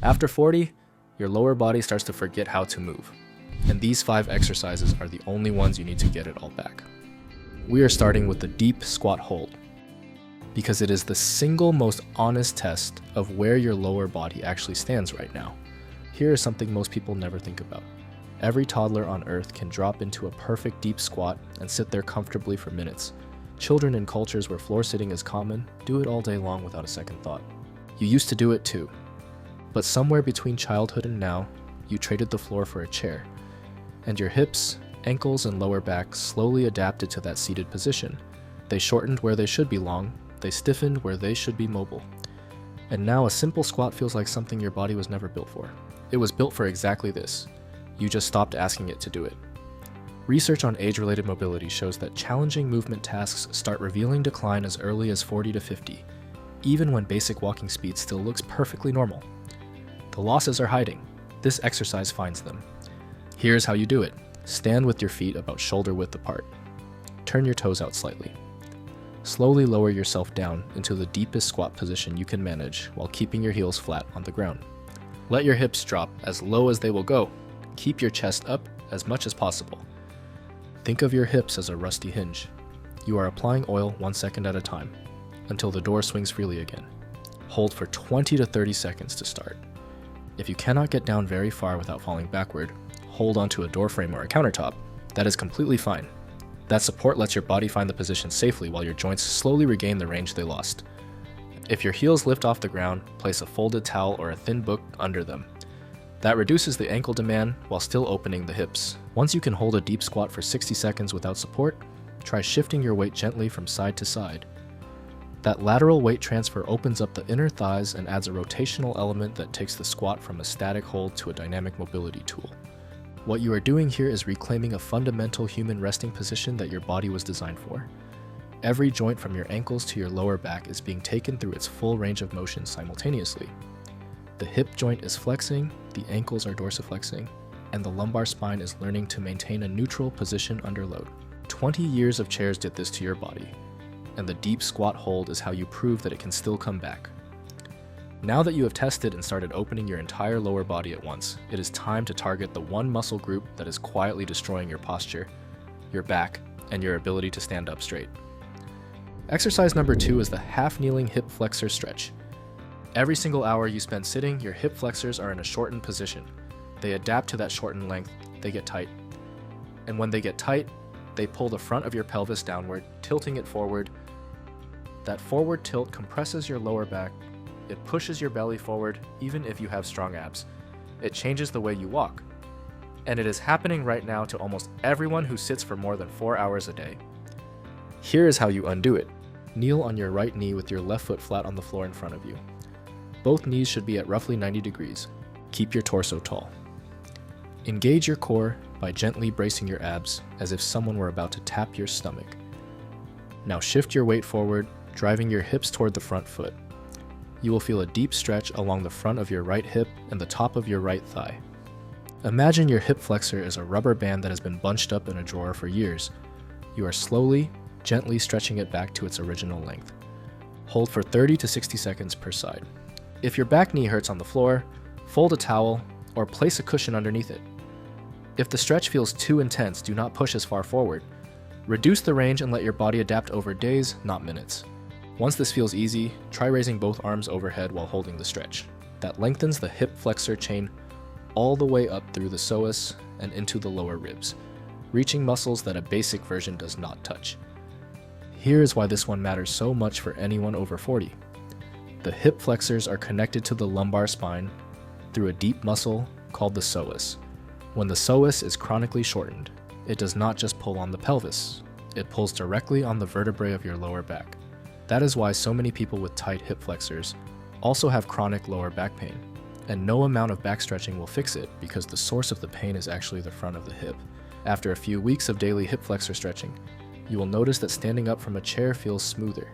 After 40, your lower body starts to forget how to move. And these 5 exercises are the only ones you need to get it all back. We are starting with the deep squat hold, because it is the single most honest test of where your lower body actually stands right now. Here is something most people never think about. Every toddler on earth can drop into a perfect deep squat and sit there comfortably for minutes. Children in cultures where floor sitting is common do it all day long without a second thought. You used to do it too. But somewhere between childhood and now, you traded the floor for a chair. And your hips, ankles, and lower back slowly adapted to that seated position. They shortened where they should be long, they stiffened where they should be mobile. And now a simple squat feels like something your body was never built for. It was built for exactly this. You just stopped asking it to do it. Research on age-related mobility shows that challenging movement tasks start revealing decline as early as 40 to 50, even when basic walking speed still looks perfectly normal. The losses are hiding. This exercise finds them. Here's how you do it. Stand with your feet about shoulder width apart. Turn your toes out slightly. Slowly lower yourself down into the deepest squat position you can manage while keeping your heels flat on the ground. Let your hips drop as low as they will go. Keep your chest up as much as possible. Think of your hips as a rusty hinge. You are applying oil 1 second at a time until the door swings freely again. Hold for 20 to 30 seconds to start. If you cannot get down very far without falling backward, hold onto a door frame or a countertop. That is completely fine. That support lets your body find the position safely while your joints slowly regain the range they lost. If your heels lift off the ground, place a folded towel or a thin book under them. That reduces the ankle demand while still opening the hips. Once you can hold a deep squat for 60 seconds without support, try shifting your weight gently from side to side. That lateral weight transfer opens up the inner thighs and adds a rotational element that takes the squat from a static hold to a dynamic mobility tool. What you are doing here is reclaiming a fundamental human resting position that your body was designed for. Every joint from your ankles to your lower back is being taken through its full range of motion simultaneously. The hip joint is flexing, the ankles are dorsiflexing, and the lumbar spine is learning to maintain a neutral position under load. 20 years of chairs did this to your body, and the deep squat hold is how you prove that it can still come back. Now that you have tested and started opening your entire lower body at once, it is time to target the one muscle group that is quietly destroying your posture, your back, and your ability to stand up straight. Exercise number 2 is the half-kneeling hip flexor stretch. Every single hour you spend sitting, your hip flexors are in a shortened position. They adapt to that shortened length, they get tight. And when they get tight, they pull the front of your pelvis downward, tilting it forward. That forward tilt compresses your lower back. It pushes your belly forward, even if you have strong abs. It changes the way you walk. And it is happening right now to almost everyone who sits for more than 4 hours a day. Here is how you undo it. Kneel on your right knee with your left foot flat on the floor in front of you. Both knees should be at roughly 90 degrees. Keep your torso tall. Engage your core by gently bracing your abs as if someone were about to tap your stomach. Now shift your weight forward, driving your hips toward the front foot. You will feel a deep stretch along the front of your right hip and the top of your right thigh. Imagine your hip flexor is a rubber band that has been bunched up in a drawer for years. You are slowly, gently stretching it back to its original length. Hold for 30 to 60 seconds per side. If your back knee hurts on the floor, fold a towel or place a cushion underneath it. If the stretch feels too intense, do not push as far forward. Reduce the range and let your body adapt over days, not minutes. Once this feels easy, try raising both arms overhead while holding the stretch. That lengthens the hip flexor chain all the way up through the psoas and into the lower ribs, reaching muscles that a basic version does not touch. Here is why this one matters so much for anyone over 40. The hip flexors are connected to the lumbar spine through a deep muscle called the psoas. When the psoas is chronically shortened, it does not just pull on the pelvis, it pulls directly on the vertebrae of your lower back. That is why so many people with tight hip flexors also have chronic lower back pain, and no amount of back stretching will fix it because the source of the pain is actually the front of the hip. After a few weeks of daily hip flexor stretching, you will notice that standing up from a chair feels smoother.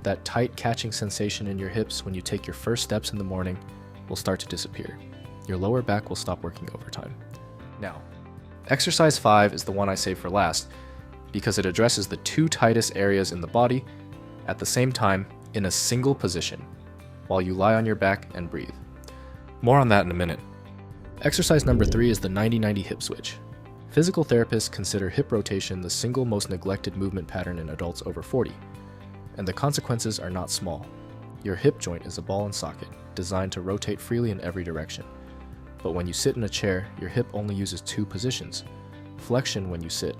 That tight catching sensation in your hips when you take your first steps in the morning will start to disappear. Your lower back will stop working overtime. Now, exercise 5 is the one I saved for last because it addresses the 2 tightest areas in the body at the same time in a single position while you lie on your back and breathe. More on that in a minute. Exercise number 3 is the 90-90 hip switch. Physical therapists consider hip rotation the single most neglected movement pattern in adults over 40, and the consequences are not small. Your hip joint is a ball and socket, designed to rotate freely in every direction. But when you sit in a chair, your hip only uses 2 positions: flexion when you sit,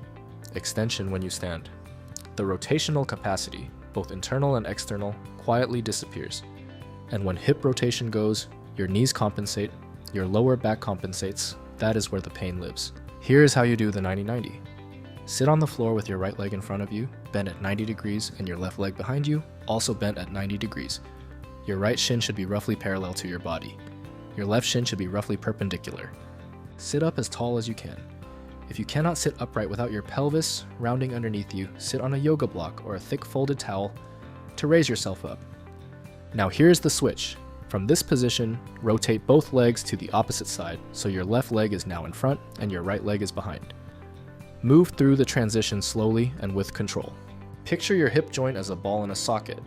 extension when you stand. The rotational capacity, both internal and external, quietly disappears. And when hip rotation goes, your knees compensate, your lower back compensates. That is where the pain lives. Here is how you do the 90-90. Sit on the floor with your right leg in front of you, bent at 90 degrees, and your left leg behind you, also bent at 90 degrees. Your right shin should be roughly parallel to your body. Your left shin should be roughly perpendicular. Sit up as tall as you can. If you cannot sit upright without your pelvis rounding underneath you, sit on a yoga block or a thick folded towel to raise yourself up. Now here's the switch. From this position, rotate both legs to the opposite side, so your left leg is now in front and your right leg is behind. Move through the transition slowly and with control. Picture your hip joint as a ball in a socket.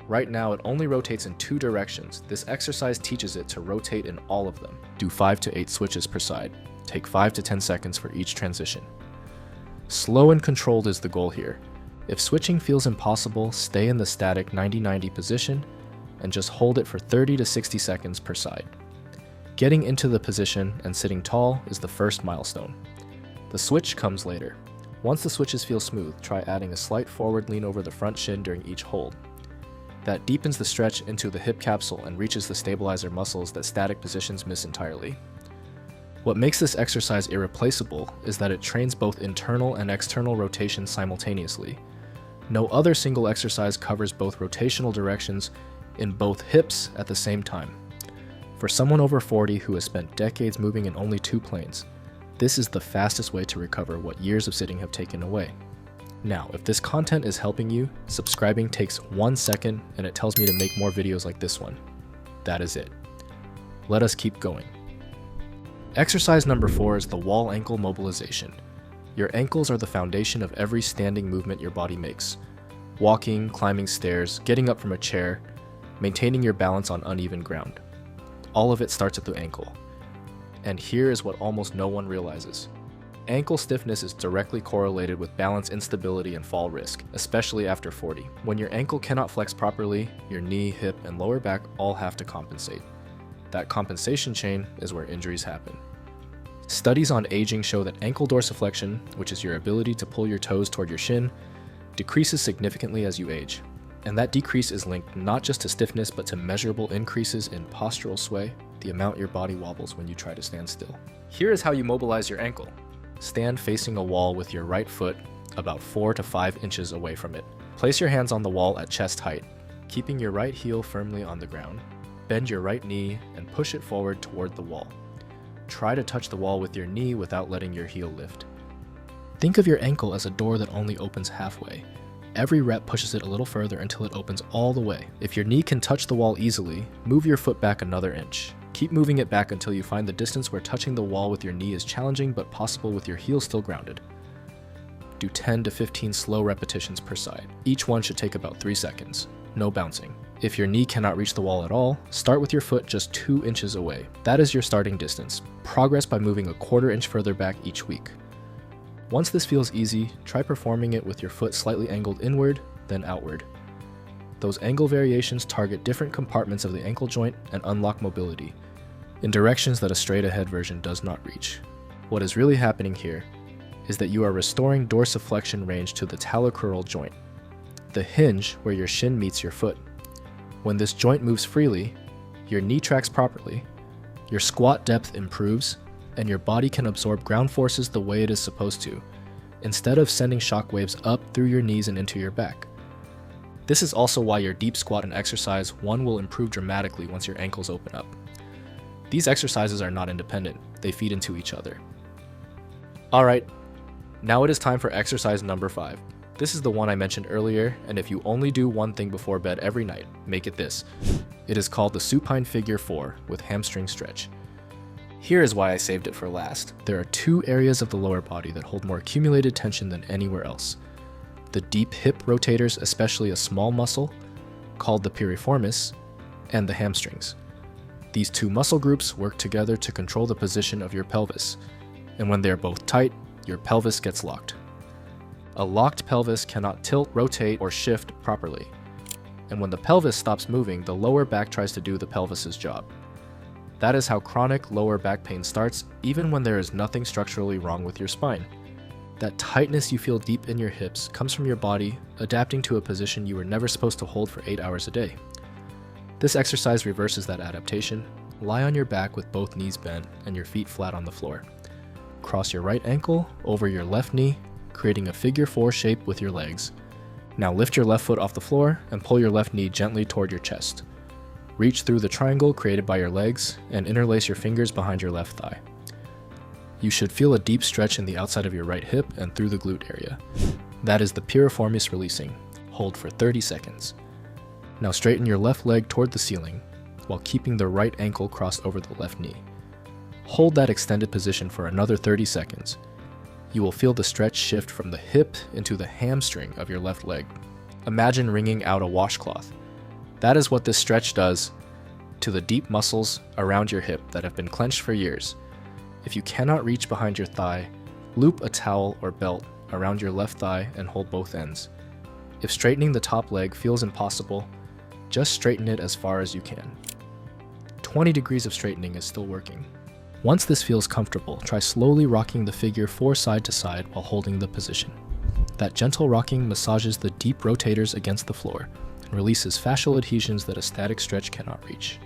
Right now it only rotates in 2 directions. This exercise teaches it to rotate in all of them. Do 5 to 8 switches per side. Take 5 to 10 seconds for each transition. Slow and controlled is the goal here. If switching feels impossible, stay in the static 90-90 position and just hold it for 30 to 60 seconds per side. Getting into the position and sitting tall is the first milestone. The switch comes later. Once the switches feel smooth, try adding a slight forward lean over the front shin during each hold. That deepens the stretch into the hip capsule and reaches the stabilizer muscles that static positions miss entirely. What makes this exercise irreplaceable is that it trains both internal and external rotation simultaneously. No other single exercise covers both rotational directions in both hips at the same time. For someone over 40 who has spent decades moving in only 2 planes, this is the fastest way to recover what years of sitting have taken away. Now, if this content is helping you, subscribing takes 1 second and it tells me to make more videos like this one. That is it. Let us keep going. Exercise number 4 is the wall ankle mobilization. Your ankles are the foundation of every standing movement your body makes. Walking, climbing stairs, getting up from a chair, maintaining your balance on uneven ground. All of it starts at the ankle. And here is what almost no one realizes. Ankle stiffness is directly correlated with balance instability and fall risk, especially after 40. When your ankle cannot flex properly, your knee, hip, and lower back all have to compensate. That compensation chain is where injuries happen. Studies on aging show that ankle dorsiflexion, which is your ability to pull your toes toward your shin, decreases significantly as you age. And that decrease is linked not just to stiffness, but to measurable increases in postural sway, the amount your body wobbles when you try to stand still. Here is how you mobilize your ankle. Stand facing a wall with your right foot about 4 to 5 inches away from it. Place your hands on the wall at chest height, keeping your right heel firmly on the ground. Bend your right knee and push it forward toward the wall. Try to touch the wall with your knee without letting your heel lift. Think of your ankle as a door that only opens halfway. Every rep pushes it a little further until it opens all the way. If your knee can touch the wall easily, move your foot back another inch. Keep moving it back until you find the distance where touching the wall with your knee is challenging but possible with your heel still grounded. Do 10 to 15 slow repetitions per side. Each one should take about 3 seconds. No bouncing. If your knee cannot reach the wall at all, start with your foot just 2 inches away. That is your starting distance. Progress by moving a 1/4 inch further back each week. Once this feels easy, try performing it with your foot slightly angled inward, then outward. Those angle variations target different compartments of the ankle joint and unlock mobility in directions that a straight ahead version does not reach. What is really happening here is that you are restoring dorsiflexion range to the talocrural joint, the hinge where your shin meets your foot. When this joint moves freely, your knee tracks properly, your squat depth improves, and your body can absorb ground forces the way it is supposed to, instead of sending shock waves up through your knees and into your back. This is also why your deep squat and exercise 1 will improve dramatically once your ankles open up. These exercises are not independent, they feed into each other. Alright, now it is time for exercise number 5. This is the one I mentioned earlier, and if you only do one thing before bed every night, make it this. It is called the supine figure 4 with hamstring stretch. Here is why I saved it for last. There are 2 areas of the lower body that hold more accumulated tension than anywhere else. The deep hip rotators, especially a small muscle called the piriformis, and the hamstrings. These two muscle groups work together to control the position of your pelvis, and when they are both tight, your pelvis gets locked. A locked pelvis cannot tilt, rotate, or shift properly, and when the pelvis stops moving, the lower back tries to do the pelvis's job. That is how chronic lower back pain starts, even when there is nothing structurally wrong with your spine. That tightness you feel deep in your hips comes from your body adapting to a position you were never supposed to hold for 8 hours a day. This exercise reverses that adaptation. Lie on your back with both knees bent and your feet flat on the floor. Cross your right ankle over your left knee, creating a figure 4 shape with your legs. Now lift your left foot off the floor and pull your left knee gently toward your chest. Reach through the triangle created by your legs and interlace your fingers behind your left thigh. You should feel a deep stretch in the outside of your right hip and through the glute area. That is the piriformis releasing. Hold for 30 seconds. Now straighten your left leg toward the ceiling while keeping the right ankle crossed over the left knee. Hold that extended position for another 30 seconds. You will feel the stretch shift from the hip into the hamstring of your left leg. Imagine wringing out a washcloth. That is what this stretch does to the deep muscles around your hip that have been clenched for years. If you cannot reach behind your thigh, loop a towel or belt around your left thigh and hold both ends. If straightening the top leg feels impossible, just straighten it as far as you can. 20 degrees of straightening is still working. Once this feels comfortable, try slowly rocking the figure 4 side to side while holding the position. That gentle rocking massages the deep rotators against the floor and releases fascial adhesions that a static stretch cannot reach.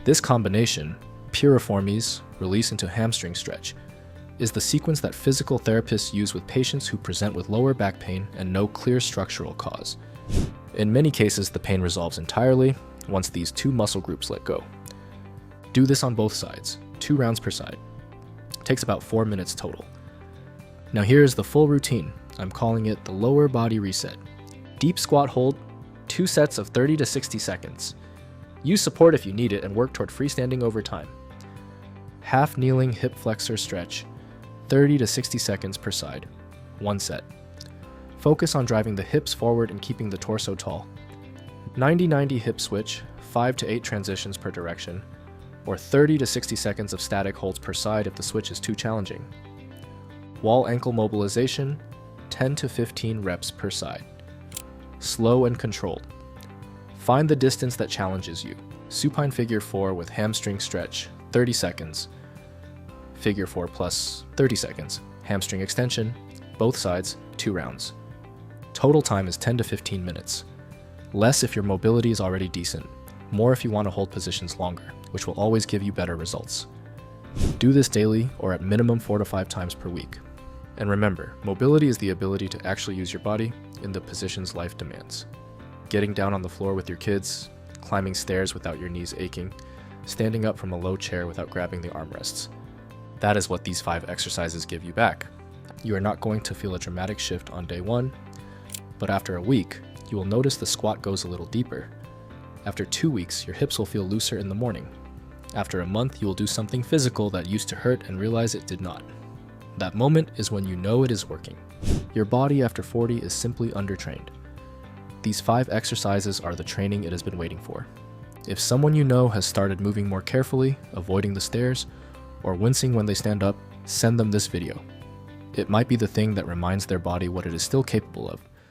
This combination, piriformis, release into hamstring stretch, is the sequence that physical therapists use with patients who present with lower back pain and no clear structural cause. In many cases, the pain resolves entirely once these two muscle groups let go. Do this on both sides, 2 rounds per side. It takes about 4 minutes total. Now here is the full routine. I'm calling it the lower body reset. Deep squat hold, 2 sets of 30 to 60 seconds. Use support if you need it and work toward freestanding over time. Half kneeling hip flexor stretch, 30 to 60 seconds per side, 1 set. Focus on driving the hips forward and keeping the torso tall. 90-90 hip switch, 5 to 8 transitions per direction, or 30 to 60 seconds of static holds per side if the switch is too challenging. Wall ankle mobilization, 10 to 15 reps per side. Slow and controlled. Find the distance that challenges you. Supine figure 4 with hamstring stretch, 30 seconds. Figure 4 plus 30 seconds. Hamstring extension, both sides, 2 rounds. Total time is 10 to 15 minutes. Less if your mobility is already decent. More if you want to hold positions longer, which will always give you better results. Do this daily or at minimum 4 to 5 times per week. And remember, mobility is the ability to actually use your body in the positions life demands. Getting down on the floor with your kids, climbing stairs without your knees aching, standing up from a low chair without grabbing the armrests. That is what these 5 exercises give you back. You are not going to feel a dramatic shift on day 1, but after a week, you will notice the squat goes a little deeper. After 2 weeks, your hips will feel looser in the morning. After a month, you will do something physical that used to hurt and realize it did not. That moment is when you know it is working. Your body after 40 is simply undertrained. These 5 exercises are the training it has been waiting for. If someone you know has started moving more carefully, avoiding the stairs, or wincing when they stand up, send them this video. It might be the thing that reminds their body what it is still capable of.